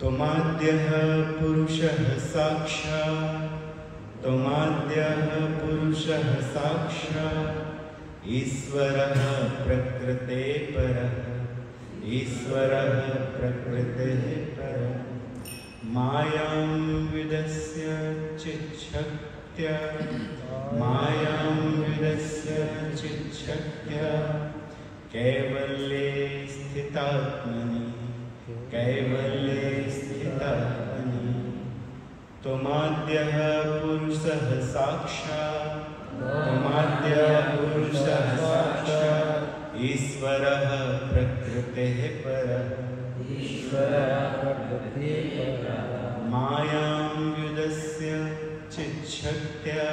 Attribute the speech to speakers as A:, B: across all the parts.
A: त्वमाद्यः पुरुषः साक्षात् त्वमाद्यः पुरुषः साक्षात् ईश्वरः प्रकृते परः ईश्वरः प्रकृतेः परः मायां विदस्य चिच्छक्त्या मायां विदस्य चिच्छक्त्या कैवल्ये स्थितात्मनि कैवल्ये स्थितात्मनि त्वमाद्यः पुरुषः साक्षात् त्वमाद्यः पुरुषः साक्षात् ईश्वरः प्रकृतेः परः ईश्वरः प्रकृतेः परः मायां युधस्य चिच्छक्त्या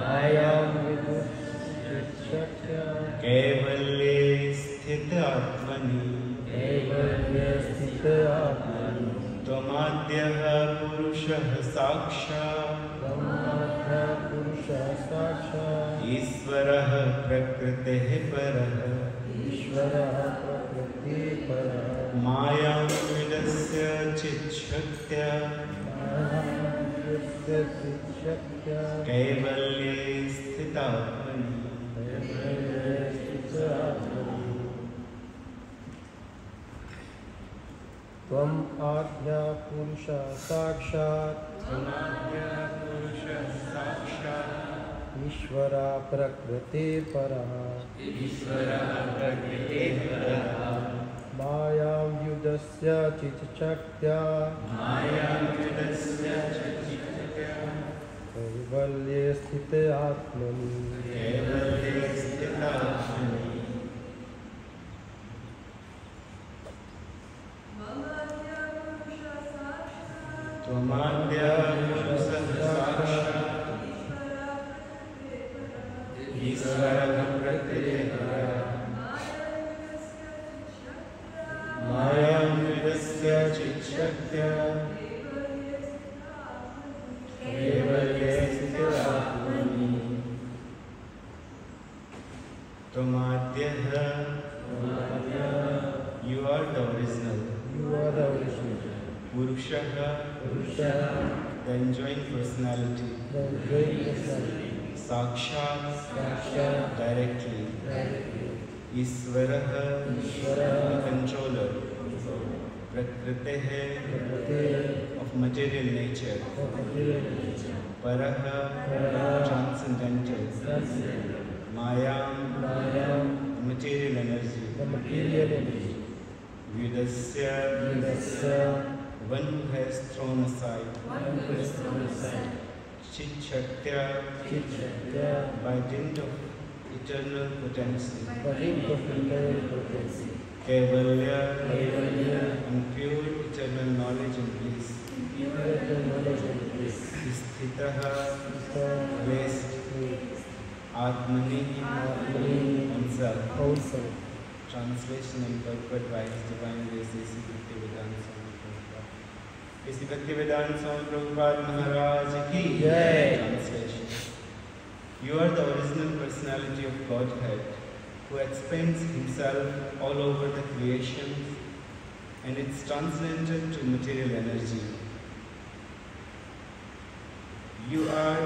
A: मायां युधस्य चिच्छक्त्या कैवल्ये स्थितात्मनि त्वमाद्यः पुरुषः साक्षात् ईश्वरः प्रकृतेः परः मायां विदस्य चिच्छक्त्या कैवल्ये स्थितात्मनि
B: त्वम् आद्या पुरुषः साक्षात् ईश्वरा प्रकृते परः मायां युधस्य चिच्छक्त्या कैवल्ये स्थिते आत्मनि
A: त्वमाद्यः पुरुषः साक्षात् ईश्वरः प्रकृतेः Tvamadhyah. You are the original.
B: You are the original.
A: Purushah,
B: Purusha,
A: the enjoying personality.
B: the great personality.
A: Sakshat,
B: Sakshat,
A: directly.
B: directly.
A: Isvaraha,
B: Ishvara,
A: the controller. Prakritehe,
B: Prakriti,
A: of material nature.
B: of material nature.
A: Paraha,
B: Paraha,
A: transcendental.
B: transcendental.
A: Mayam,
B: Maya,
A: the material energy.
B: the material energy.
A: Vyudasya,
B: Vedasya,
A: one who has thrown aside.
B: Vedasya,
A: Chit-shaktya,
B: Chit-shaktya,
A: by dint of eternal potency.
B: Parim of eternal potency.
A: Kaivalya,
B: Kaivalya,
A: and pure eternal knowledge and bliss.
B: pure knowledge and bliss.
A: Sthitaha,
B: Sthita,
A: placed. Atmani,
B: Atmani,
A: oneself.
B: also.
A: Translation and purport by His Divine Grace A.C. Bhaktivedanta Swami Prabhupada. A.C. Bhaktivedanta Swami Prabhupada Maharaj Ki
B: Jai.
A: Translation. You are the original personality of Godhead, who expends Himself all over the creation, and it's transcendental to material energy. You are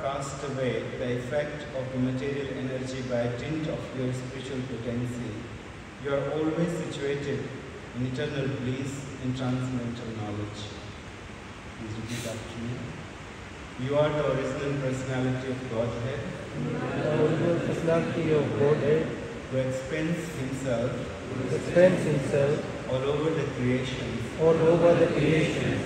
A: cast away the effect of the material energy by dint of your spiritual potency. You are always situated in eternal bliss and transcendental knowledge. Please repeat after me. You are the original personality of Godhead,
B: The original personality of Godhead
A: who expends Himself
B: expends himself
A: all over the creation
B: all over the creation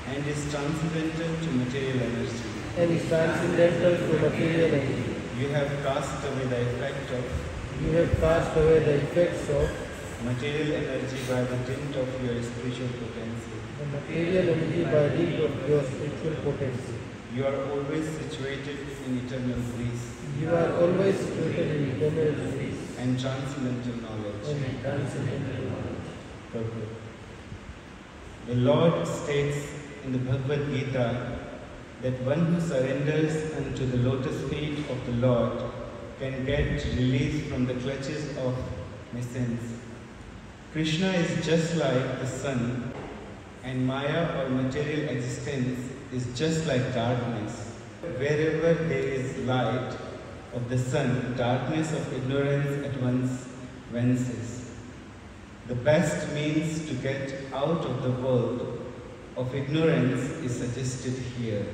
A: and is transcendental to material energy.
B: and is transcendental to material energy.
A: You have cast away the effect of
B: You have cast away the effects of
A: material energy by the dint of your spiritual potency.
B: the material energy by dint of your spiritual potency.
A: You are always situated in eternal bliss
B: You are always situated in eternal bliss
A: and transcendental knowledge.
B: and transcendental knowledge.
A: Purport. The Lord states in the Bhagavad Gita that one who surrenders unto the lotus feet of the Lord can get release from the clutches of nescience. Krishna is just like the sun, and Maya or material existence is just like darkness. Wherever there is light of the sun, darkness of ignorance at once vanishes. The best means to get out of the world of ignorance is suggested here.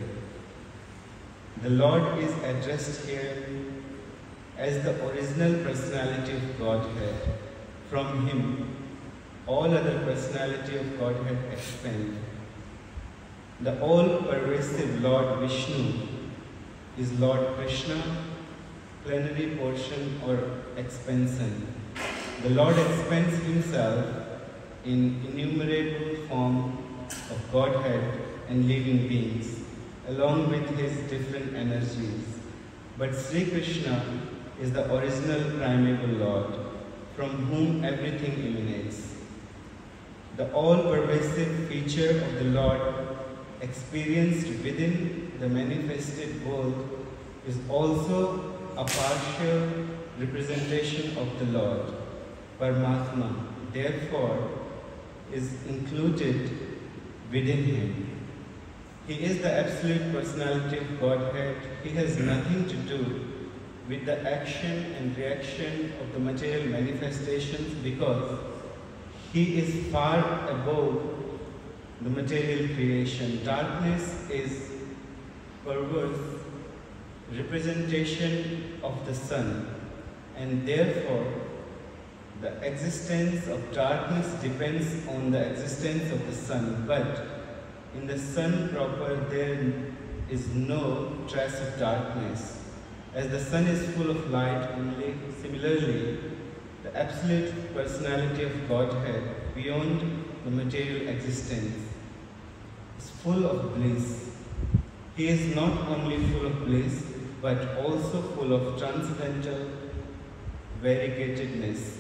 A: The Lord is addressed here as the original personality of Godhead. From Him, all other personality of Godhead expand. The all-pervasive Lord Vishnu is Lord Krishna, plenary portion or expansion. The Lord expends Himself in innumerable form of Godhead and living beings, along with His different energies. But Sri Krishna is the original primeval Lord, from whom everything emanates. The all-pervasive feature of the Lord experienced within the manifested world is also a partial representation of the Lord. Paramatma, therefore, is included within Him. He is the absolute personality of Godhead. He has nothing to do with the action and reaction of the material manifestations because He is far above the material creation. Darkness is perverse representation of the sun, and therefore the existence of darkness depends on the existence of the sun, but in the sun proper there is no trace of darkness. As the sun is full of light only, similarly, the absolute personality of Godhead beyond the material existence is full of bliss. He is not only full of bliss, but also full of transcendental variegatedness.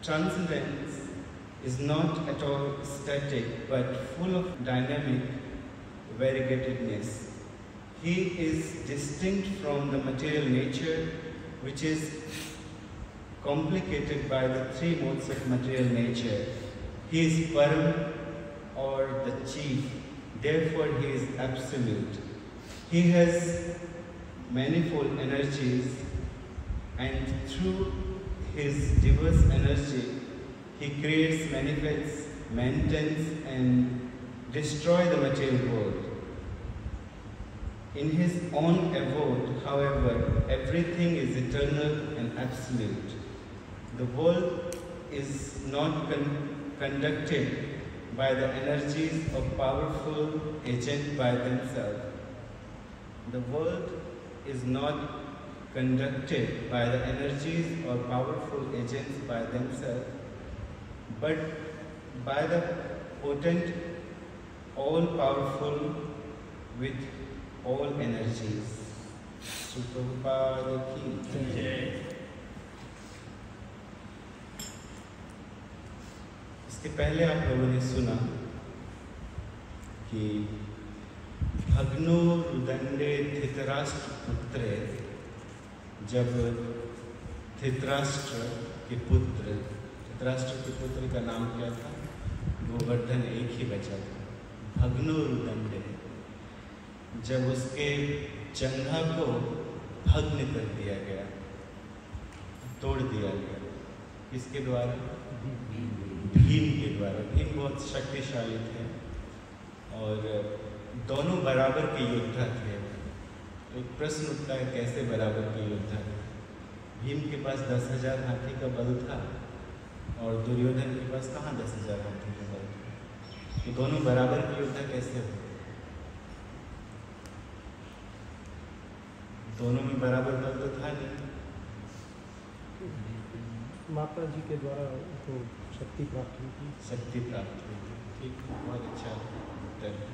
A: Transcendence is not at all static, but full of dynamic variegatedness. He is distinct from the material nature, which is complicated by the three modes of material nature. He is Param, or the chief, therefore he is absolute. He has manifold energies, and through his diverse energy, he creates, manifests, maintains, and destroys the material world. In his own abode, however, everything is eternal and absolute. The world is not conducted by the energies of powerful agents by themselves. The world is not conducted by the energies or powerful agents by themselves, but by the potent, all-powerful with all energies. Prabhupada ki jai. इसके पहले आप लोगों ने सुना कि भग्नो रुदंडे धृतराष्ट्र पुत्रे, जब धृतराष्ट्र के पुत्र का नाम क्या था? गोवर्धन एक ही बचा था। भग्नो रुदंडे, जब उसके जंघा को भग्न कर दिया गया, तोड़ दिया गया, किसके द्वारा? भीम के द्वारा। भीम बहुत शक्तिशाली थे और दोनों बराबर के योद्धा थे। तो एक प्रश्न उठता है, कैसे बराबर के योद्धा थे? भीम के पास 10,000 हाथी का बल था और दुर्योधन के पास कहाँ 10,000 हाथी का बल था? तो दोनों बराबर के योद्धा कैसे हुए? दोनों में बराबर बल तो था नहीं।
B: माता जी के द्वारा उनको शक्ति प्राप्त हुई थी।
A: शक्ति प्राप्त हुई थी, ठीक। बहुत अच्छा उत्तर है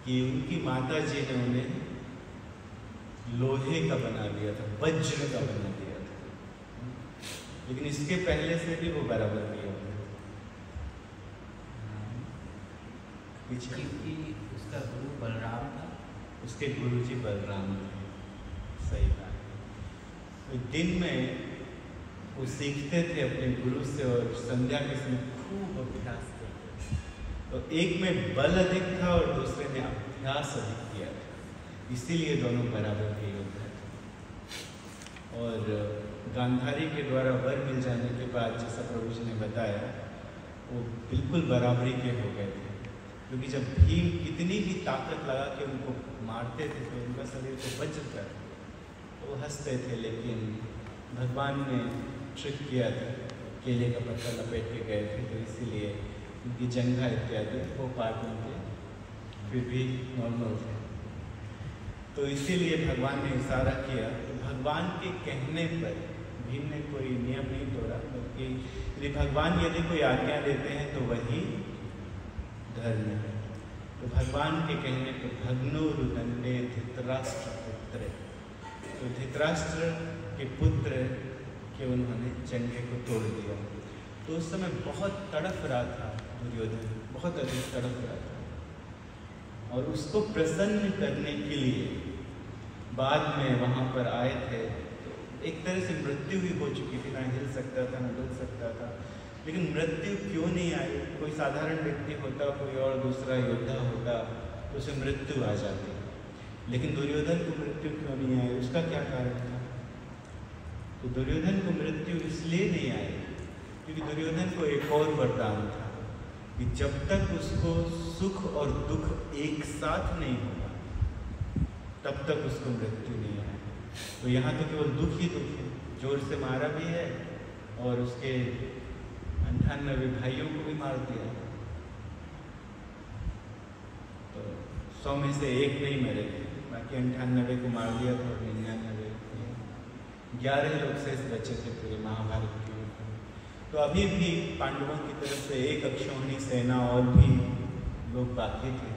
A: कि उनकी माता जी ने उन्हें लोहे का बना दिया था, वज्र का बना दिया था, लेकिन इसके पहले से भी वो बराबर किया हुआ था। पीछे
C: उसका गुरु बलराम था,
A: उसके गुरुजी बलराम थे। सही बात है। तो दिन में वो सीखते थे अपने गुरु से और संध्या के समय खूब अभ्यास करते थे। तो एक में बल अधिक था और दूसरे ने अभ्यास अधिक किया था, इसीलिए दोनों बराबर के योद्धा थे। और गांधारी के द्वारा वर मिल जाने के बाद, जैसा प्रभु जी ने बताया, वो बिल्कुल बराबरी के हो गए थे। क्योंकि जब भीम कितनी भी ताकत लगा के उनको मारते थे तो उनका शरीर तो बच जाता था, तो वो हंसते थे। लेकिन भगवान ने ट्रिक किया था, केले का पत्ता लपेट के गए थे, तो इसीलिए उनकी जंघा इत्यादि वो पार्ट उनके फिर भी नॉर्मल थे। तो इसीलिए भगवान ने इशारा किया। तो भगवान के कहने पर भीम ने कोई नियम नहीं तोड़ा, बल्कि यदि भगवान यदि कोई आज्ञा देते हैं तो वही धर्म है। तो भगवान के कहने पर भग्नो रुदंडे धृतराष्ट्र पुत्र, तो धृतराष्ट्र के पुत्र के उन्होंने जंघे को तोड़ दिया। तो उस समय बहुत तड़प रहा था दुर्योधन, बहुत अधिक तड़प रहा था, और उसको प्रसन्न करने के लिए बाद में वहाँ पर आए थे। तो एक तरह से मृत्यु भी हो चुकी थी, ना हिल सकता था ना डुल सकता था, लेकिन मृत्यु क्यों नहीं आई? कोई साधारण व्यक्ति होता, कोई और दूसरा योद्धा होता, तो उसे मृत्यु आ जाती, लेकिन दुर्योधन को मृत्यु क्यों नहीं आई? उसका क्या कारण था? तो दुर्योधन को मृत्यु इसलिए नहीं आई क्योंकि दुर्योधन को एक और वरदान था कि जब तक उसको सुख और दुख एक साथ नहीं होगा तब तक उसको मृत्यु नहीं आए। तो यहाँ तो केवल दुख ही दुख है, जोर से मारा भी है और उसके 98 भाइयों को भी मार दिया। तो 100 में से एक नहीं मरे, बाकी 98 को मार दिया था और 99 11 लोग शेष बचे थे पूरे महाभारत के युद्ध में। तो अभी भी पांडवों की तरफ से एक अक्षौहिणी सेना और भी लोग बाकी थे,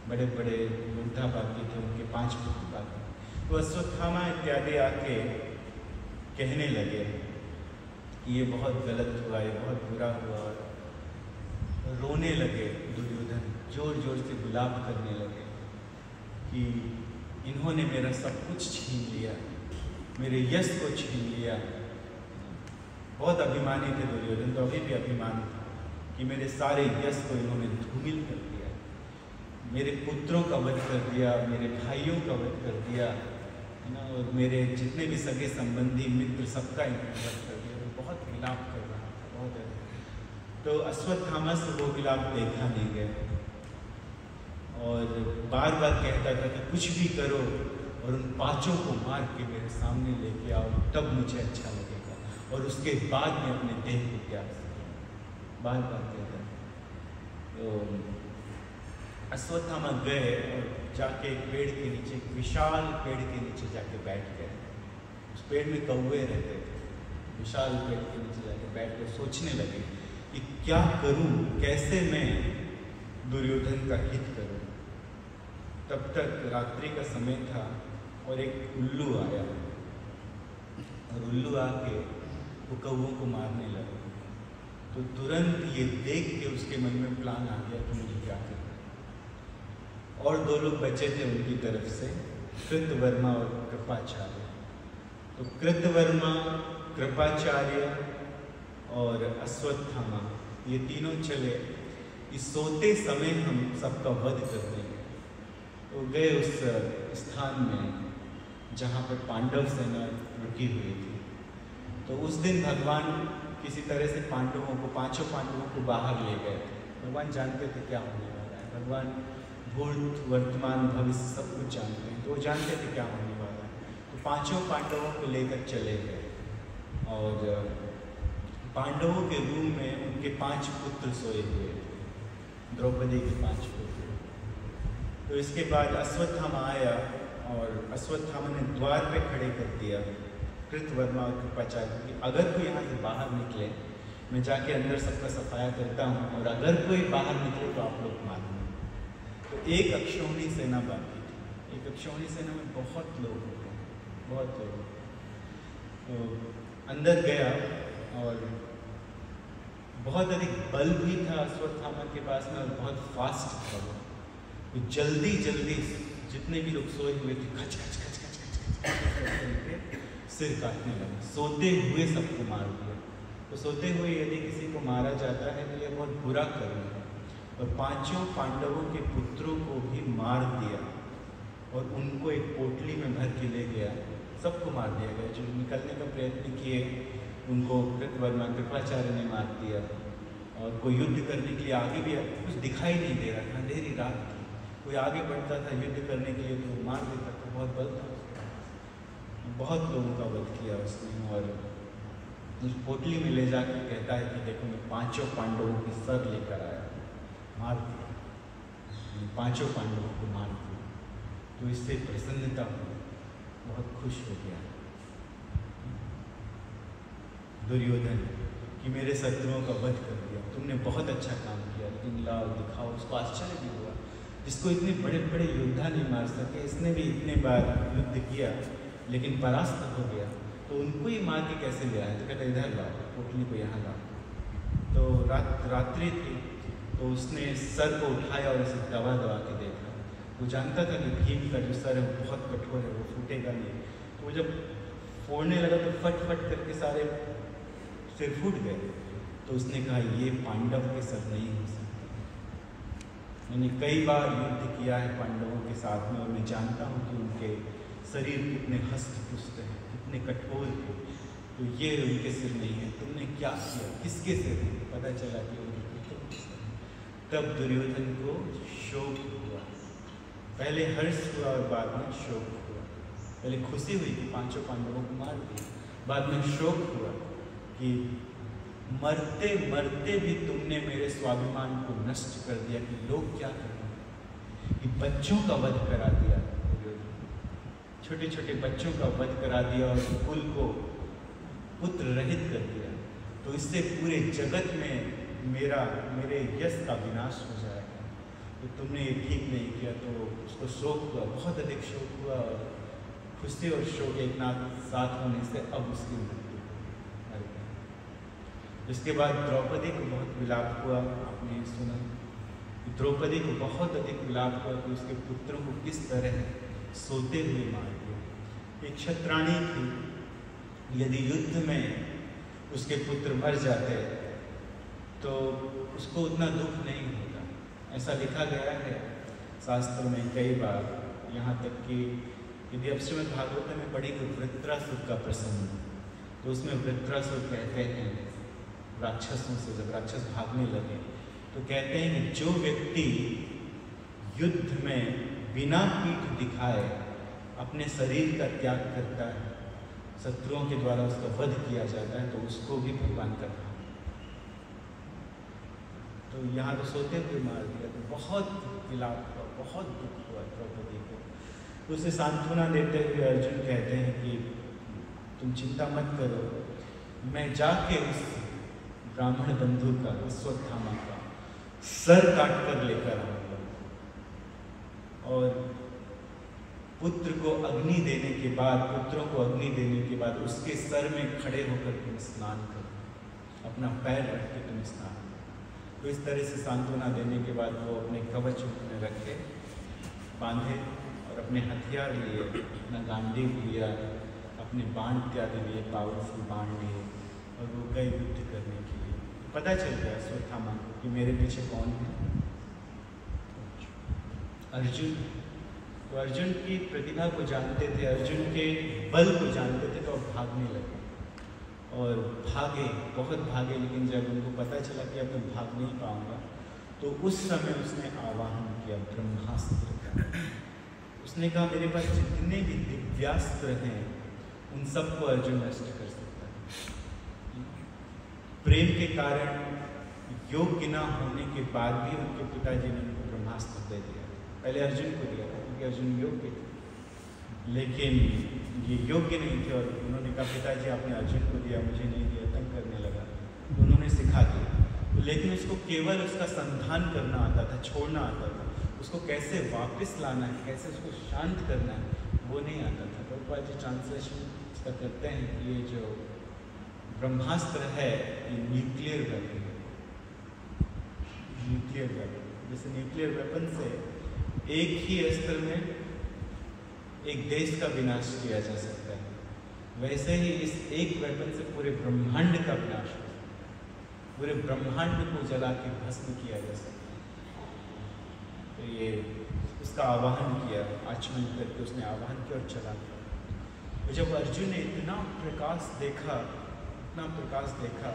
A: बड़े बड़े योद्धा बाकी थे, उनके 5 पुत्र बाकी। तो अश्वत्थामा इत्यादि आके कहने लगे कि ये बहुत गलत हुआ, ये बहुत बुरा हुआ, और रोने लगे। दुर्योधन जोर जोर से विलाप करने लगे कि इन्होंने मेरा सब कुछ छीन लिया, मेरे यश को छीन लिया, बहुत अभिमानी थे दुर्योधन, तो अभी भी अभिमान था कि मेरे सारे यश को इन्होंने धूमिल कर दिया, मेरे पुत्रों का वध कर दिया, मेरे भाइयों का वध कर दिया, है ना, और मेरे जितने भी सगे संबंधी मित्र सबका इन्होंने वध कर दिया। वो बहुत विलाप कर रहा था, बहुत। तो अश्वत्थामा से वो विलाप देखा नहीं गया और बार बार कहता था कि कुछ भी करो और उन पांचों को मार के मेरे सामने लेके आओ, तब मुझे अच्छा लगेगा, और उसके बाद मैं अपने देह को त्याग सकूँ, बार बार कहता था। तो अश्वत्थामा गए और जाके एक पेड़ के नीचे, एक विशाल पेड़ के नीचे जाके बैठ गए। उस पेड़ में कौवे रहते थे। विशाल पेड़ के नीचे जाके बैठ कर सोचने लगे कि क्या करूं, कैसे मैं दुर्योधन का हित करूं। तब तक रात्रि का समय था और एक उल्लू आया, और उल्लू आके वो कौवों को मारने लगा। तो तुरंत ये देख के उसके मन में प्लान आ गया कि मुझे क्या करना है। और दो लोग बचे थे उनकी तरफ से, कृतवर्मा और कृपाचार्य। तो कृतवर्मा, कृपाचार्य और अश्वत्थामा, ये तीनों चले, इस सोते समय हम सबका वध कर देंगे। तो गए उस स्थान में जहाँ पर पांडव सेना रुकी हुई थी। तो उस दिन भगवान किसी तरह से पांडवों को, पांचों पांडवों को बाहर ले गए थे। भगवान जानते थे क्या होने वाला है, भगवान भूत वर्तमान भविष्य सब कुछ जानते हैं, तो वो जानते थे क्या होने वाला है। तो पांचों पांडवों को लेकर चले गए और पांडवों के रूम में उनके 5 पुत्र सोए हुए थे, द्रौपदी के 5 पुत्र। तो इसके बाद अश्वत्थामा आया और अश्वत्थामा ने द्वार पे खड़े कर दिया कृतवर्मा और कृपाचार्य कि अगर कोई यहाँ से बाहर निकले, मैं जाके अंदर सबका सफाया करता हूँ, और अगर कोई बाहर निकले तो आप लोग मारेंगे। तो एक अक्षौहिणी सेना बाकी थी। एक अक्षौहिणी सेना में बहुत लोग होते हैं, बहुत लोग। तो अंदर गया और बहुत अधिक बल भी था अश्वत्थामा के पास में, और बहुत फास्ट था वो। तो जल्दी जल्दी जितने भी लोग सोए हुए थे, खच खच खच खच खच खच सिर काटने लगा। सोते हुए सबको मार दिया। तो सोते हुए यदि किसी को मारा जाता है तो यह बहुत बुरा कर्म है। और पांचों पांडवों के पुत्रों को भी मार दिया और उनको एक पोटली में भर के ले गया। सबको मार दिया गया। जो निकलने का प्रयत्न किए उनको कृतवर्मा, कृपाचार्य ने मार दिया। और कोई युद्ध करने के लिए आगे भी कुछ दिखाई नहीं दे रहा था, अंधेरी रात थी। कोई आगे बढ़ता था युद्ध करने के लिए तो मार देता था, बहुत बल था उसका। बहुत लोगों का वध किया उसने। और उस पोटली में ले जाकर कहता है कि देखो मैं पांचों पांडवों के सर लेकर आया, मार दिया, पांचों पांडवों को मार दिया। तो इससे प्रसन्नता हुई, बहुत खुश हो गया दुर्योधन कि मेरे शत्रुओं का वध कर दिया, तुमने बहुत अच्छा काम किया, लेकिन लाओ दिखाओ। उसको आश्चर्य भी हुआ, जिसको इतने बड़े बड़े योद्धा नहीं मार सके, इसने भी इतने बार युद्ध किया लेकिन परास्त हो गया, तो उनको ही मार के कैसे ले आया। तो कहता इधर लाओ, पोटली को यहाँ लाओ। तो रात्रि थी, तो उसने सर को उठाया और उसे दबा दबा के देखा। वो जानता था कि भीम का जो सर है वो बहुत कठोर है, वो फूटेगा नहीं। तो वो जब फोड़ने लगा तो फट फट करके सारे सिर फूट गए। तो उसने कहा ये पांडव के सर नहीं हो सकते। मैंने कई बार युद्ध किया है पांडवों के साथ में, और मैं जानता हूँ कि उनके शरीर कितने हस्त पुष्ट हैं, कितने कठोर हैं। तो ये उनके सिर नहीं है। तुमने क्या किया, किसके सिर है? पता चला कि उनके पुत्रों के सिर। तब दुर्योधन को शोक हुआ। पहले हर्ष हुआ और बाद में शोक हुआ। पहले खुशी हुई कि पांचों पांडवों को मार दिया, बाद में शोक हुआ कि मरते मरते भी तुमने मेरे स्वाभिमान को नष्ट कर दिया कि लोग क्या करेंगे। कि बच्चों का वध करा दिया, छोटे छोटे बच्चों का वध करा दिया और कुल को पुत्र रहित कर दिया। तो इससे पूरे जगत में मेरे यश का विनाश हो जाएगा। तो तुमने ये ठीक नहीं किया। तो उसको शोक हुआ, बहुत अधिक शोक हुआ। और खुशी और शोक एक साथ होने से अब उसकी मृत्यु मर गई। इसके बाद द्रौपदी को बहुत विलाप हुआ। आपने सुना द्रौपदी को बहुत अधिक विलाप हुआ कि उसके पुत्रों को किस तरह सोते हुए मार दिया। एक क्षत्राणी थी, यदि युद्ध में उसके पुत्र मर जाते तो उसको उतना दुख नहीं होता। ऐसा लिखा गया है शास्त्र में कई बार, यहाँ तक कि यदि आप श्रीमद् भागवत में पढ़ेंगे वृत्रासुर का प्रसंग, तो उसमें वृत्रासुर कहते हैं राक्षसों से, जब राक्षस भागने लगे तो कहते हैं कि जो व्यक्ति युद्ध में बिना पीठ दिखाए अपने शरीर का त्याग करता है, शत्रुओं के द्वारा उसका वध किया जाता है, तो उसको भी भगवान का धाम। तो यहाँ तो सोते हुए मार दिया, तो बहुत विलाप हुआ, बहुत दुख हुआ द्रौपदी को। तो उसे सांत्वना देते हुए अर्जुन कहते हैं कि तुम चिंता मत करो, मैं जाके उस ब्राह्मण बंधु का, अश्वत्थामा का सर काट कर लेकर आऊंगा, और पुत्र को अग्नि देने के बाद, पुत्रों को अग्नि देने के बाद उसके सर में खड़े होकर तुम स्नान करो, अपना पैर रख के तुम स्नान करो। तो इस तरह से सांत्वना देने के बाद वो अपने कवच में रखे, बांधे, और अपने हथियार लिए, अपना गांडीव लिया, अपने बाण इत्यादि लिए, पावरफुल बाण लिए, और वो गए युद्ध करने के लिए। पता चल गया अश्वत्थामा को कि मेरे पीछे कौन है, अर्जुन। तो अर्जुन की प्रतिभा को जानते थे, अर्जुन के बल को जानते थे, तो अब भागने लगे और भागे, बहुत भागे। लेकिन जब उनको पता चला कि अब मैं भाग नहीं पाऊंगा, तो उस समय उसने आवाहन किया ब्रह्मास्त्र का। उसने कहा मेरे पास जितने भी दिव्यास्त्र हैं उन सबको अर्जुन नष्ट कर सकता है। प्रेम के कारण योग्य न होने के बाद भी उनके पिताजी ने उनको ब्रह्मास्त्र दे दिया। पहले अर्जुन को दिया था क्योंकि अर्जुन योग्य थे, लेकिन ये योग्य नहीं थे, और उन्होंने कहा पिताजी आपने अर्जुन को दिया, मुझे नहीं दिया, तंग करने लगा। तो उन्होंने सिखा दिया, लेकिन उसको केवल उसका संधान करना आता था, छोड़ना आता था, उसको कैसे वापस लाना है, कैसे उसको शांत करना है, वो नहीं आता था। प्रभुपाद जी ट्रांसलेशन इसका करते हैं कि ये जो ब्रह्मास्त्र है ये न्यूक्लियर वेपन है। न्यूक्लियर वेपन, जैसे न्यूक्लियर वेपन से एक ही अस्त्र में एक देश का विनाश किया जा सकता है, वैसे ही इस एक वेपन से पूरे ब्रह्मांड का विनाश हो, पूरे ब्रह्मांड को जला के भस्म किया जा सकता है। तो ये उसका आवाहन किया, आचमन करके उसने आवाहन किया और चला गया। तो जब अर्जुन ने इतना प्रकाश देखा, इतना प्रकाश देखा,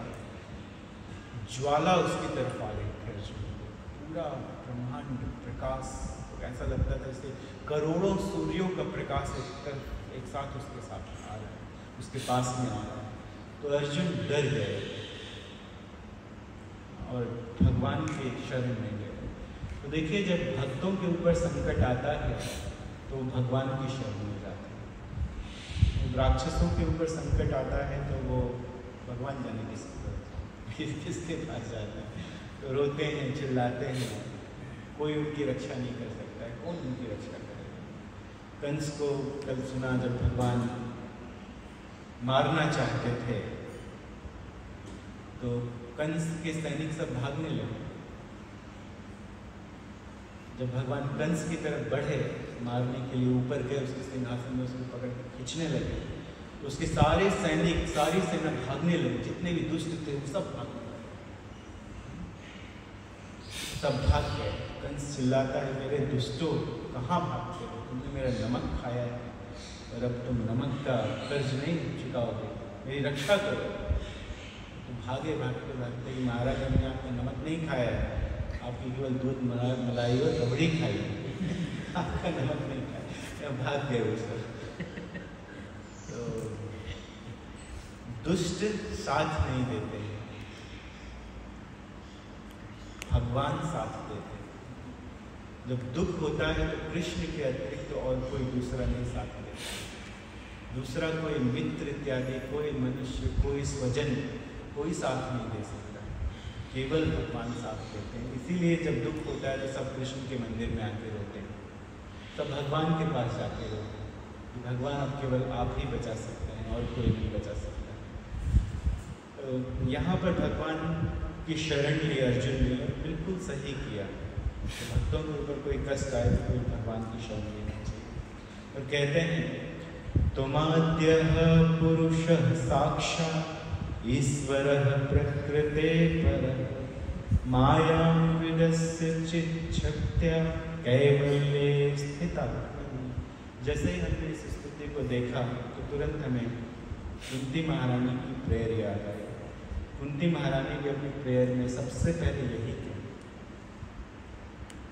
A: ज्वाला उसकी तरफ आ गई थी अर्जुन को, पूरा ब्रह्मांड प्रकाश, तो ऐसा लगता था जैसे करोड़ों सूर्यों का प्रकाश एक साथ उसके साथ आ रहा है, उसके पास में आ रहा है। तो अर्जुन डर गए और भगवान के शरण में गए। तो देखिए जब भक्तों के ऊपर संकट आता है तो भगवान की शरण में जाते हैं, राक्षसों के ऊपर संकट आता है तो वो भगवान जाने किसके पास जाते हैं, तो रोते हैं, चिल्लाते हैं, कोई उनकी रक्षा नहीं कर सकता है, कौन उनकी रक्षा करेगा। कंस को कल सुना जब भगवान मारना चाहते थे तो कंस के सैनिक सब भागने लगे। जब भगवान कंस की तरफ बढ़े मारने के लिए, ऊपर गए, उसके सिंहासन में उसको पकड़ के खींचने लगे, तो उसके सारे सैनिक, सारी सेना भागने लगे, जितने भी दुष्ट थे वो सब भागने लगे, सब भाग गए। कंस चिल्लाता है मेरे दुष्टों कहाँ भागते हो, तुमने मेरा नमक खाया है और अब तुम नमक का कर्ज नहीं चुकाओगे, मेरी रक्षा करो। तो भागे, भागते भागते ही महाराज ने आपने नमक नहीं खाया है, आपकी केवल दूध मलाई और रबड़ी खाई, आपका नमक नहीं खाया, भाग गए वो सब। तो दुष्ट साथ नहीं देते, भगवान साथ देते। जब दुख होता है तो कृष्ण के अतिरिक्त तो और कोई दूसरा नहीं साथ देता, दूसरा कोई मित्र इत्यादि, कोई मनुष्य, कोई स्वजन, कोई साथ नहीं दे सकता, केवल भगवान साथ देते हैं। इसीलिए जब दुख होता है तो सब कृष्ण के मंदिर में आके रोते हैं, सब भगवान के पास जाके रोते हैं कि भगवान अब केवल आप ही बचा सकते हैं और कोई नहीं बचा सकता। तो यहाँ पर भगवान की शरण ली अर्जुन ने, बिल्कुल सही किया। तो भक्तों के ऊपर कोई कष्ट आए तो कोई भगवान की शरण लेना चाहिए। और कहते हैं तुमाद्यः पुरुषः साक्षात् ईश्वरः प्रकृते परः मायां विदस्य चिच्छक्त्या कैवल्ये स्थिता। जैसे ही हमने इस स्तुति को देखा तो तुरंत हमें कुंती महारानी की प्रेयर याद आई। कुंती महारानी भी अपनी प्रेयर में सबसे पहले यही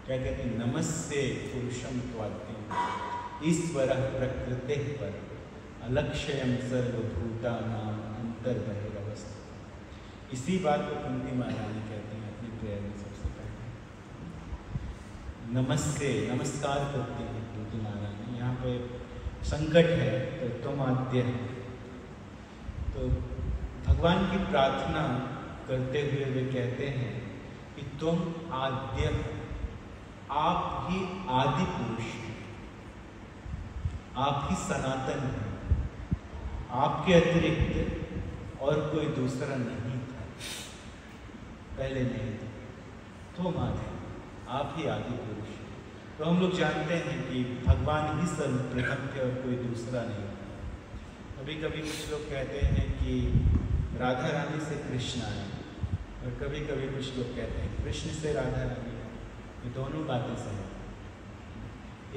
A: क्या कहते हैं, नमस्ते पुरुषम त्वाद्यं ईश्वरः प्रकृते पर अलक्ष्यम सर्वभूतानां अंतर्बहिरवस्थितः। इसी बात को कुंती महारानी कहते हैं अपनी प्रेयर में सबसे पहले। नमस्ते, नमस्कार करती हैं कुंती महारानी। यहाँ पे संकट है तो तुम आद्य है, तो भगवान की प्रार्थना करते हुए वे कहते हैं कि तुम आद्य, आप ही आदि पुरुष हैं, आप ही सनातन हैं, आपके अतिरिक्त और कोई दूसरा नहीं था, पहले नहीं था, तुम आदि, आप ही आदि पुरुष हैं। तो हम लोग जानते हैं कि भगवान ही सर्वप्रथम थे और कोई दूसरा नहीं था। कभी कभी कुछ लोग कहते हैं कि राधा रानी से कृष्ण आए, और कभी कभी कुछ लोग कहते हैं कृष्ण से राधा रानी। ये दोनों बातें सही हैं।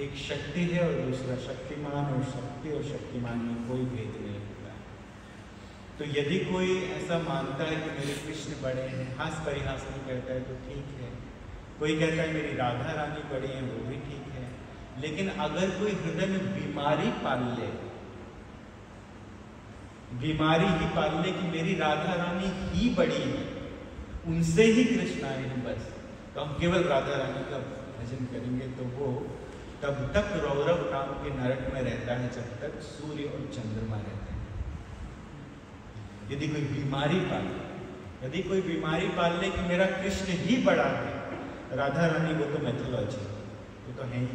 A: एक शक्ति है और दूसरा शक्तिमान, और शक्ति और शक्तिमान में कोई भेद नहीं होता है। तो यदि कोई ऐसा मानता है कि मेरे कृष्ण बड़े हैं, हास परिहास में कहता है तो ठीक है। कोई कहता है मेरी राधा रानी बड़ी है, वो भी ठीक है। लेकिन अगर कोई हृदय में बीमारी पाल ले, बीमारी ही पाल ले कि मेरी राधा रानी ही बड़ी है, उनसे ही कृष्ण आए हैं बस, तो हम केवल राधा रानी का भजन करेंगे, तो वो तब तक रौरव नाम के नरक में रहता है जब तक सूर्य और चंद्रमा रहते हैं। यदि कोई बीमारी पाल ले, यदि कोई बीमारी पाल ले कि मेरा कृष्ण ही बड़ा है, राधा रानी वो तो मैथोलॉजी, वो तो है ही,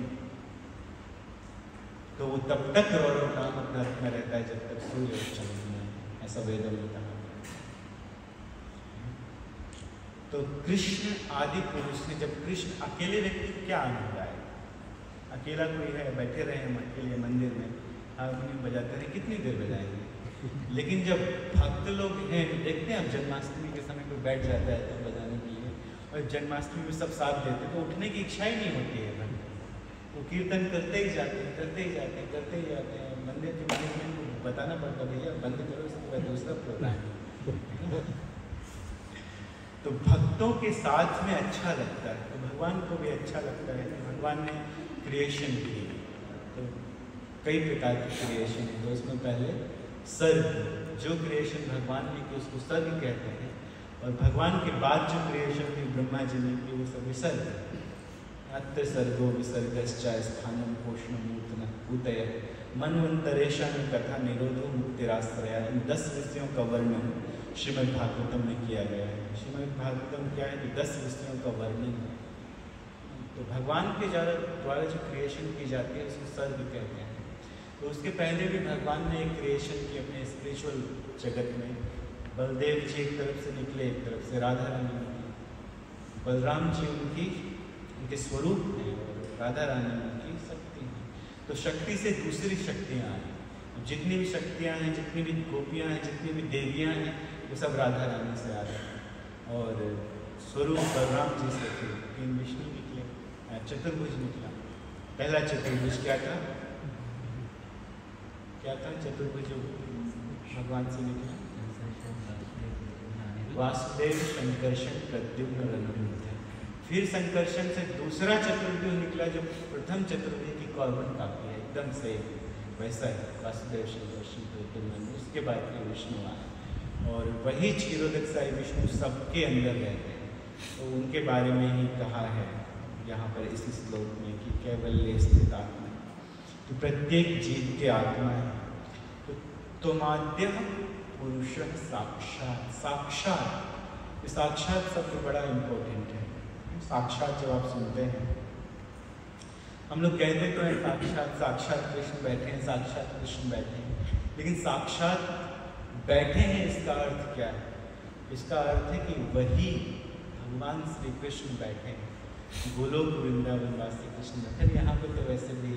A: तो वो तब तक रौरव नाम नरक में रहता है जब तक सूर्य और चंद्रमा है, ऐसा वेदों में कहा। तो कृष्ण आदि पुरुष ने, जब कृष्ण अकेले व्यक्ति क्या आनंद आए, अकेला कोई है, बैठे रहे हम अकेले मंदिर में, हारमोनियम बजाते रहे, कितनी देर बजाएंगे। लेकिन जब भक्त लोग हैं, देखते हैं अब जन्माष्टमी के समय कोई बैठ जाता है तो बजाने के लिए, और जन्माष्टमी में सब साथ देते हैं तो उठने की इच्छा ही नहीं होती है भक्त, वो कीर्तन करते ही जाते हैं, करते ही जाते हैं, करते ही जाते हैं। मंदिर के मैनेजमेंट को बताना पड़ता भैया बंद करो, इसके बाद दूसरा प्रोग्राम। तो भक्तों के साथ में अच्छा लगता है, तो भगवान को भी अच्छा लगता है। भगवान ने क्रिएशन की, तो कई प्रकार की क्रिएशन है। तो उसमें पहले सर्ग, जो क्रिएशन भगवान ने की उसको सर्ग कहते हैं, और भगवान के बाद जो क्रिएशन थी ब्रह्मा जी ने की वो सब विसर्ग। अत्र सर्गो विसर्गश्चा स्थानम पोषणम नूतन उदय मनवंतरेशम कथा निरोधो मुक्तिराश्रया। इन 10 विषयों का वर्णन श्रीमद् भागवतम में किया गया है। श्रीमद् भागवतम क्या है कि 10 विषयों का वर्णन है। तो भगवान के द्वारा जो क्रिएशन की जाती है उसको सर्ग कहते हैं। तो उसके पहले भी भगवान ने एक क्रिएशन की अपने स्पिरिचुअल जगत में। बलदेव जी एक तरफ से निकले, एक तरफ से राधा रानी निकली। बलराम जी उनके स्वरूप हैं और राधा रानी उनकी शक्ति है। तो शक्ति से दूसरी शक्तियाँ आई, जितनी भी शक्तियाँ हैं, जितनी भी गोपियाँ हैं, जितनी भी देवियाँ हैं, वो सब राधा रानी से आ रहे हैं। और स्वरूप बलराम जी से थे, 3 विष्णु निकले, चतुर्भुज निकला। पहला चतुर्भुज क्या था? चतुर्भुज भगवान से निकला, वासुदेव संकर्षण प्रद्युम्न रणभूत। फिर संकर्षण से दूसरा चतुर्भुज निकला, जो प्रथम चतुर्भुज की कॉर्बन कापी है, एकदम से वैसा है, वासुदेव संकर्षण प्रद्युम्न। उसके बाद फिर विष्णु आए, और वही क्षीरोदक साई विष्णु सबके अंदर रहते हैं। तो उनके बारे में ही कहा है यहाँ पर इस श्लोक में कि कैवल्य स्थित आत्मा, तो प्रत्येक जीव के आत्मा है। तो तुमाद्य पुरुष साक्षात, साक्षात, साक्षात शब्द बड़ा इम्पोर्टेंट है। साक्षात जब आप सुनते हैं, हम लोग कहते तो हैं साक्षात, साक्षात कृष्ण बैठे हैं, साक्षात कृष्ण बैठे हैं, लेकिन साक्षात बैठे हैं इसका अर्थ क्या है? इसका अर्थ है कि वही भगवान श्री कृष्ण बैठे हैं, गोलोक वृंदावन वासी कृष्ण। फिर यहाँ पे तो वैसे भी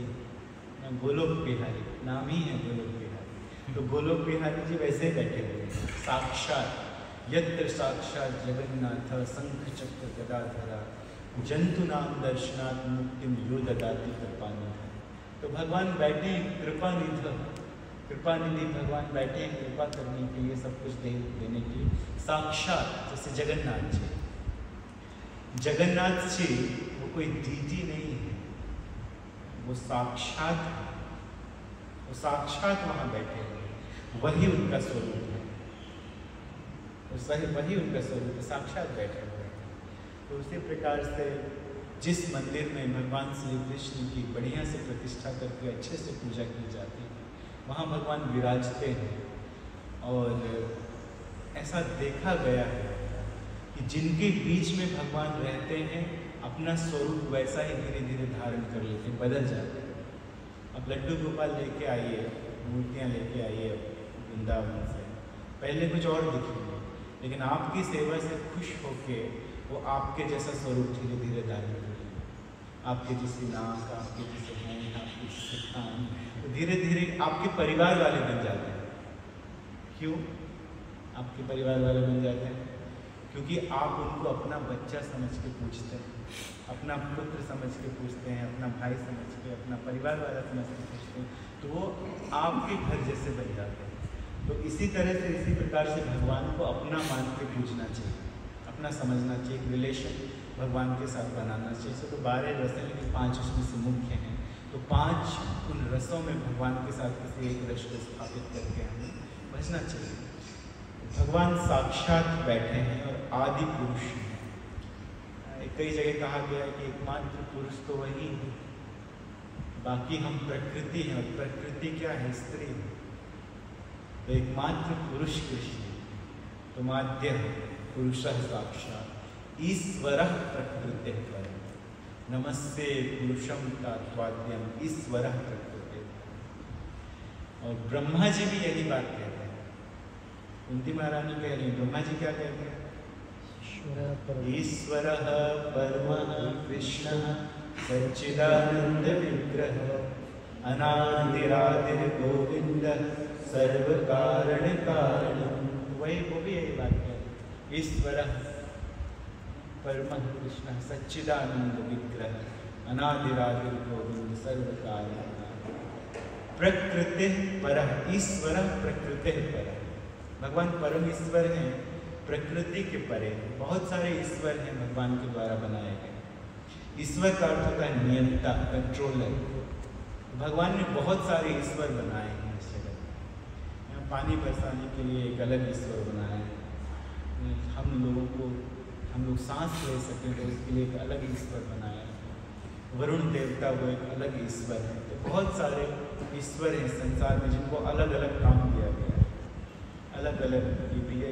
A: गोलोक बिहारी नाम ही है, गोलोक बिहारी। तो गोलोक बिहारी जी वैसे ही बैठे हुए हैं, साक्षात यत्र साक्षात जगन्नाथ शंख चक्र गदाधरा जंतु नाम दर्शनात् मुक्तिम यो ददाति कृपानिधि। तो भगवान बैठे हैं कृपानिधि भगवान बैठे हैं कृपा करने के लिए, सब कुछ देने के लिए। साक्षात जैसे जगन्नाथ जी वो कोई डीटी नहीं है, वो साक्षात वहाँ बैठे हैं, वही उनका स्वरूप है, वही उनका स्वरूप है, साक्षात बैठे हुए हैं। तो उसी प्रकार से जिस मंदिर में भगवान श्री कृष्ण की बढ़िया से प्रतिष्ठा करके अच्छे से पूजा की जाती है, वहाँ भगवान विराजते हैं। और ऐसा देखा गया है कि जिनके बीच में भगवान रहते हैं अपना स्वरूप वैसा ही धीरे धीरे धारण कर लेते हैं, बदल जाते हैं। अब लड्डू गोपाल लेके आइए, मूर्तियाँ लेके आइए वृंदावन से, पहले कुछ और दिखेंगे, लेकिन आपकी सेवा से खुश होके वो आपके जैसा स्वरूप धीरे धीरे धारण कर लेंगे। आपके जैसी नाक, आपके जैसे हैं, आपके जैसे कान, तो धीरे धीरे आपके परिवार वाले बन जाते हैं। क्यों आपके परिवार वाले बन जाते हैं? क्योंकि आप उनको अपना बच्चा समझ के पूछते हैं, अपना पुत्र समझ के पूछते हैं, अपना भाई समझ के, अपना परिवार वाला समझ के पूछते हैं, तो वो आपके घर जैसे बन जाते हैं। तो इसी तरह से, इसी प्रकार से भगवान को अपना मान के पूछना चाहिए, अपना समझना चाहिए, एक रिलेशन भगवान के साथ बनाना चाहिए। तो 12 रस हैं, लेकिन 5 उसमें से मुख्य हैं। तो 5 उन रसों में भगवान के साथ किसी एक रस को स्थापित करके हमें बचना चाहिए। भगवान साक्षात बैठे हैं और आदि पुरुष हैं। कई जगह कहा गया है कि एकमात्र पुरुष तो वही है, बाकी हम प्रकृति हैं, और प्रकृति क्या है? स्त्री है। तो एकमात्र पुरुष कृष्ण है। तो माध्य पुरुष साक्षात ईश्वर प्रकृति पर नमस्ते पुरुषम तात्वाद्यम ईश्वर प्रकृति। और ब्रह्मा जी भी यही बात कहते हैं, कुंती महारानी कह रही, ब्रह्मा जी क्या कहते हैं? ईश्वर परमः कृष्ण सच्चिदानंद विग्रह अनादिरादिर गोविंद सर्व कारण कारणम। वही वो भी यही बात है, ईश्वर परमः कृष्ण सच्चिदानंद विग्रह अनादिरादिर गोविंद सर्व कारण प्रकृति परः। ईश्वर प्रकृति परः, भगवान परम ईश्वर हैं, प्रकृति के परे। बहुत सारे ईश्वर हैं भगवान के द्वारा बनाए गए। ईश्वर का अर्थ होता है नियंता, कंट्रोलर। भगवान ने बहुत सारे ईश्वर बनाए हैं इस जगत में। यहाँ पानी बरसाने के लिए एक अलग ईश्वर बनाया है, हम लोग सांस ले सकें तो उसके लिए एक अलग ईश्वर बनाया है। वरुण देवता वो एक अलग ईश्वर है। तो बहुत सारे ईश्वर हैं संसार में जिनको अलग अलग काम दिया गया है, अलग अलग।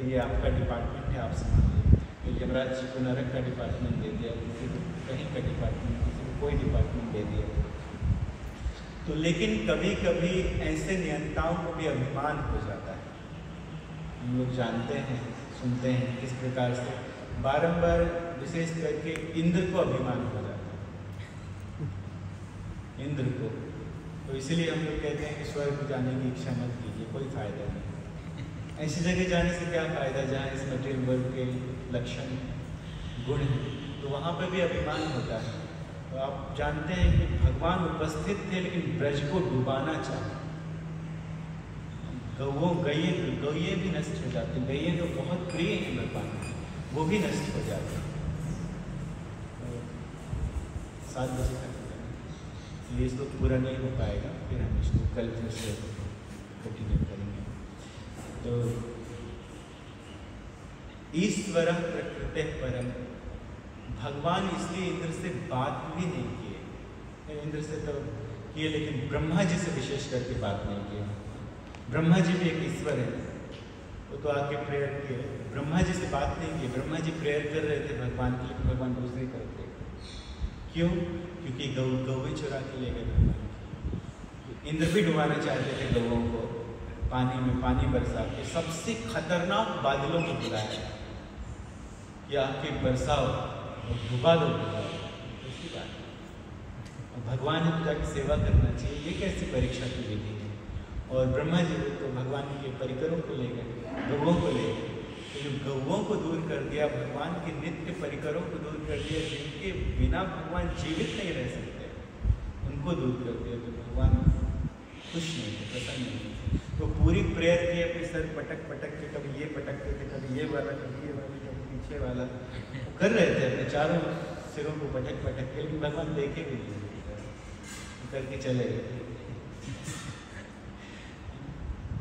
A: ये आपका डिपार्टमेंट है, आप संभालिए। तो यमराज जी को नरक का डिपार्टमेंट दे दिया, किसी को कहीं का डिपार्टमेंट, किसी को कोई डिपार्टमेंट दे दिया। तो लेकिन कभी कभी ऐसे नियंताओं को भी अभिमान हो जाता है। हम लोग जानते हैं, सुनते हैं किस प्रकार से बारंबार, विशेष करके इंद्र को अभिमान हो जाता है, इंद्र को। तो इसलिए हम लोग कहते हैं कि स्वर्ग जाने की इच्छा मत कीजिए, कोई फायदा नहीं। ऐसी जगह जाने से क्या फ़ायदा जहाँ इस मटेरियल वर्ल्ड के लक्षण गुण हैं, तो वहाँ पर भी अभिमान होता है। तो आप जानते हैं कि भगवान उपस्थित थे लेकिन ब्रज को डुबाना चाहे। गौये भी नष्ट हो जाते, गौये तो बहुत प्रिय हैं भगवान, वो भी नष्ट हो जाते हैं। 7 बजे तक ये इसको पूरा नहीं हो पाएगा, फिर हम इसको कल फिर से कंटिन्यू करेंगे। तो ईश्वर प्रकृति परम, भगवान इसलिए इंद्र से बात भी नहीं किए। इंद्र से तो किए लेकिन ब्रह्मा जी से विशेष करके बात नहीं किए। ब्रह्मा जी भी एक ईश्वर है, वो तो आके प्रेयर किए, ब्रह्मा जी से बात नहीं की। ब्रह्मा जी प्रेयर कर रहे थे भगवान के लिए, भगवान दूसरी करते। क्यों? क्योंकि गौ चुरा के ले गए भगवान। इंद्र भी डुबाना चाहते थे गौओं को पानी में, पानी बरसा के सबसे खतरनाक बादलों को बुलाया कि आके बरसाओ और डुबा दो। ऐसी बात, और भगवान ने पूजा की सेवा करना चाहिए, ये कैसी परीक्षा की विधि है? और ब्रह्मा जी तो भगवान के परिकरों को ले गए, गौओं को ले गए। तो जो गौओं को दूर कर दिया, भगवान के नित्य परिकरों को दूर कर दिया, जिनके बिना भगवान जीवित नहीं रह सकते, उनको दूर कर दिया। तो भगवान खुश नहीं थे, प्रसन्न नहीं थे। तो पूरी प्रेयर की अपने सर पटक पटक के, कभी ये पटकते थे, कभी ये वाला, कभी ये वाला, कभी पीछे वाला, वो कर रहे थे अपने चारों सिरों को पटक पटक के, लेकिन भगवान देखे भी नहीं करके चले गए।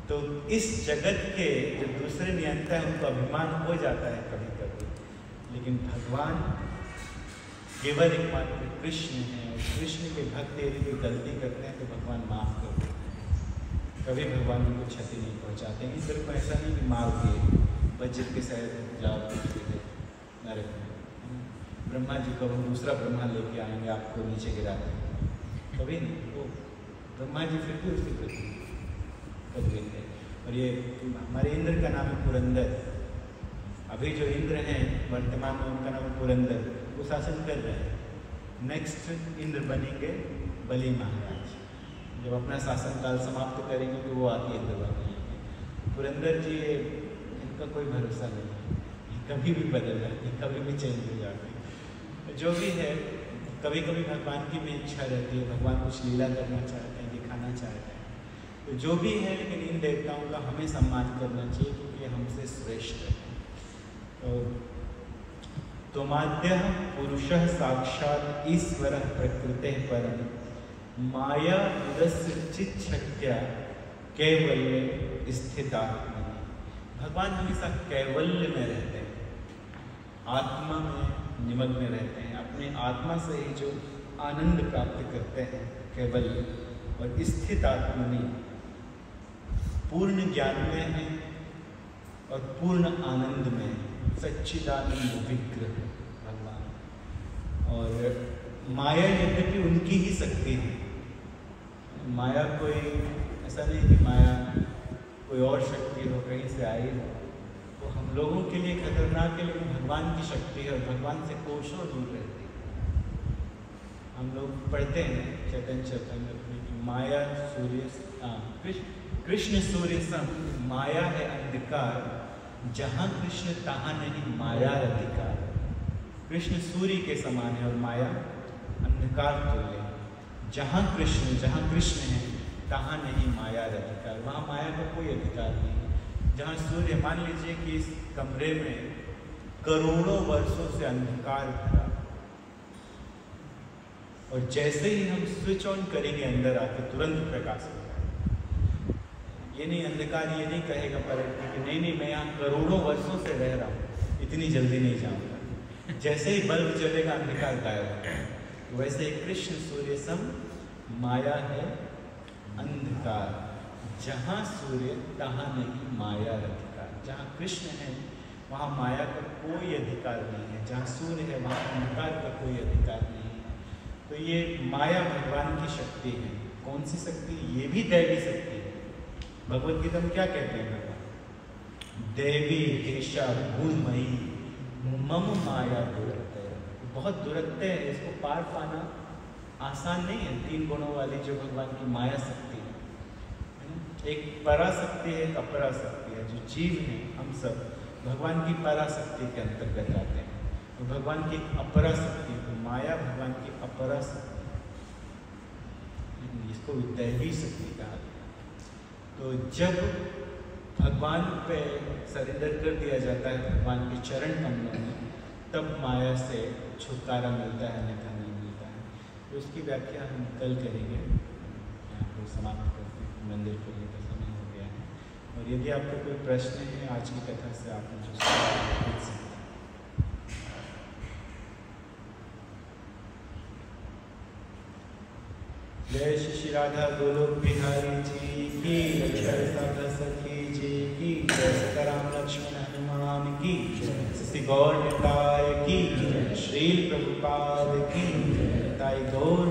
A: तो इस जगत के जो दूसरे नियंता है उनको अभिमान हो जाता है कभी कभी, लेकिन भगवान केवल एकमात्र कृष्ण है। और कृष्ण के भक्त यदि कोई गलती करते हैं तो भगवान माफ कर देते हैं, कभी भगवान उनको क्षति नहीं पहुंचाते हैं। सिर्फ ऐसा नहीं कि मार दिए, वज्र के साथ जाओ नरक में, ब्रह्मा जी को हम दूसरा ब्रह्मा लेके आएंगे, आपको नीचे गिरा देंगे, कभी नहीं। वो ब्रह्मा जी फिर भी उसके प्रति कभी थे। और ये हमारे इंद्र का नाम है पुरंदर। अभी जो इंद्र हैं वर्तमान में, उनका नाम है पुरंदर, वो शासन कर रहे हैं। नेक्स्ट इंद्र बनेंगे बलि महाराज, जब अपना शासनकाल समाप्त करेंगे तो वो आके इंद्र बनेंगे। पुरंदर जी इनका कोई भरोसा नहीं है, कभी भी बदल जाते हैं, कभी भी चेंज हो जाते हैं। जो भी है, कभी कभी भगवान की भी इच्छा रहती है, भगवान कुछ लीला करना चाहते हैं, दिखाना चाहते हैं। तो जो भी है, लेकिन इन देवताओं का हमें सम्मान करना चाहिए क्योंकि हमसे श्रेष्ठ है। तो माद्य पुरुषः साक्षात् ईश्वरः प्रकृतेः परं माया उदस्य चिच्छक्त्या कैवल्य स्थिता। भगवान हमेशा कैवल्य में रहते हैं, आत्मा में निमग्न रहते हैं, अपने आत्मा से ही जो आनंद प्राप्त करते हैं कैवल्य। और स्थित आत्मनि पूर्ण ज्ञान में है और पूर्ण आनंद में, सच्चिदानंद विग्रह भगवान। और माया यद्यपि उनकी ही शक्ति है, माया कोई ऐसा नहीं कि माया कोई और शक्ति हो, कहीं से आई हो, तो हम लोगों के लिए खतरनाक है, लेकिन भगवान की शक्ति है और भगवान से कोसों दूर रहती है। हम लोग पढ़ते हैं चैतन्य चैतन्य में माया सूर्य कृष्ण सूर्य सम, माया है अंधकार, जहाँ कृष्ण तहाँ नहीं माया अधिकार। कृष्ण सूर्य के समान है और माया अंधकार तुल्य है। जहाँ कृष्ण है तहाँ नहीं माया अधिकार, वहाँ माया का कोई अधिकार नहीं है। जहाँ सूर्य, मान लीजिए कि इस कमरे में करोड़ों वर्षों से अंधकार भरा, और जैसे ही हम स्विच ऑन करेंगे अंदर आके तुरंत प्रकाश होगा। ये नहीं अंधकार ये नहीं कहेगा पलट के कि नहीं मैं यहाँ करोड़ों वर्षों से रह रहा हूँ, इतनी जल्दी नहीं जाऊँगा। जैसे ही बल्ब जलेगा अंधकार गायब होगा। वैसे ही कृष्ण सूर्य सम, माया है अंधकार, जहाँ सूर्य तहाँ नहीं माया अधिकार। जहाँ कृष्ण है वहाँ माया का कोई अधिकार नहीं है, जहाँ सूर्य है वहाँ अंधकार का कोई अधिकार नहीं है। तो ये माया भगवान की शक्ति है। कौन सी शक्ति? ये भी दैवी शक्ति है। भगवद गीता में क्या कहते हैं भगवान? देवी हेषा भूमयी मम माया दुरत्य। बहुत दुरत्य है, इसको पार पाना आसान नहीं है। 3 गुणों वाली जो भगवान की माया शक्ति है, एक पराशक्ति है, एक अपराशक्ति है। जो जीव हैं हम सब भगवान की पराशक्ति के अंतर्गत आते हैं, तो भगवान की अपराशक्ति, तो माया भगवान की अपराशक्ति, इसको दैवी शक्ति कहा। तो जब भगवान पे सरेंडर कर दिया जाता है भगवान के चरण कमलों में, तब माया से छुटकारा मिलता है, अन्यथा नहीं मिलता है। तो उसकी व्याख्या हम कल करेंगे। यहाँ को समाप्त करते हैं, मंदिर खोलने का समय हो गया है। और यदि आपको कोई प्रश्न है आज की कथा से, आप मुझे पूछ सकते हैं। जय श्री राधा गोलोक बिहारी जी की, जय राधा सखी जी की, जय सीताराम लक्ष्मण हनुमान की, श्री गौर निताय की, श्री प्रभुपाद की, ताई गौर